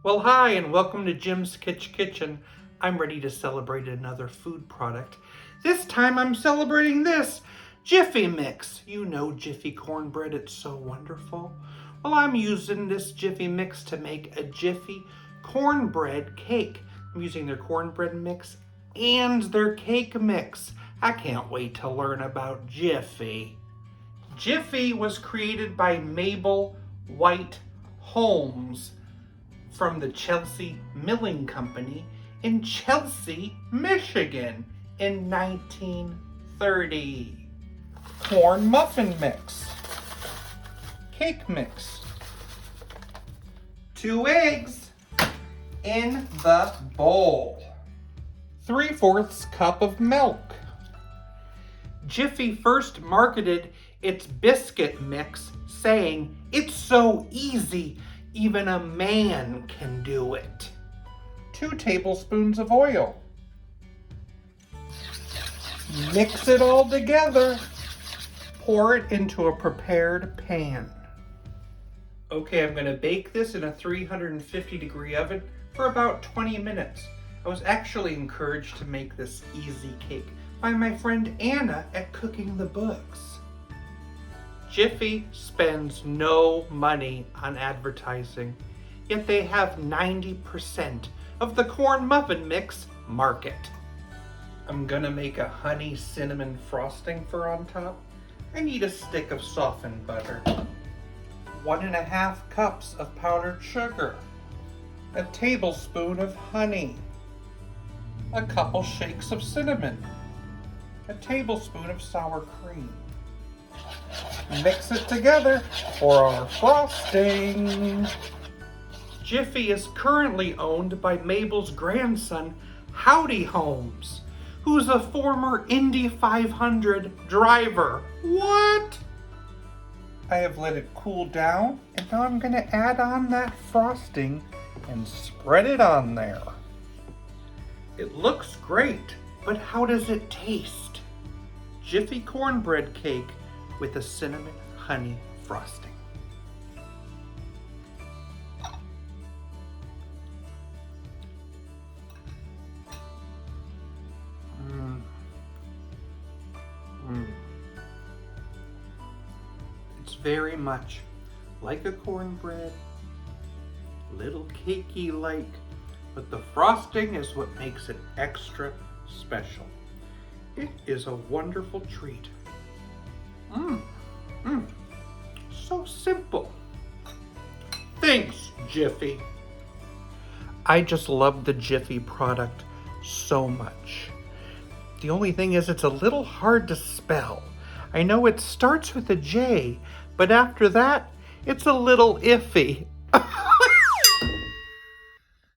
Well, hi, and welcome to Jim's Kitsch Kitchen. I'm ready to celebrate another food product. This time I'm celebrating this Jiffy mix. You know Jiffy Cornbread, it's so wonderful. Well, I'm using this Jiffy mix to make a Jiffy Cornbread Cake. I'm using their cornbread mix and their cake mix. I can't wait to learn about Jiffy. Jiffy was created by Mabel White Holmes from the Chelsea Milling Company in Chelsea, Michigan in 1930. Corn muffin mix, cake mix, 2 eggs in the bowl, 3/4 cup of milk. Jiffy first marketed its biscuit mix saying, "It's so easy, even a man can do it." 2 tablespoons of oil. Mix it all together. Pour it into a prepared pan. Okay, I'm gonna bake this in a 350-degree oven for about 20 minutes. I was actually encouraged to make this easy cake by my friend Anna at Cooking the Books. Jiffy spends no money on advertising, yet they have 90% of the corn muffin mix market. I'm gonna make a honey cinnamon frosting for on top. I need a stick of softened butter, 1.5 cups of powdered sugar, a tablespoon of honey, a couple shakes of cinnamon, a tablespoon of sour cream. Mix it together for our frosting. Jiffy is currently owned by Mabel's grandson, Howdy Holmes, who's a former Indy 500 driver. What? I have let it cool down, and now I'm gonna add on that frosting and spread it on there. It looks great, but how does it taste? Jiffy Cornbread Cake with a cinnamon honey frosting. It's very much like a cornbread, little cakey like, but the frosting is what makes it extra special. It is a wonderful treat. So simple. Thanks, Jiffy. I just love the Jiffy product so much. The only thing is it's a little hard to spell. I know it starts with a J, but after that, it's a little iffy.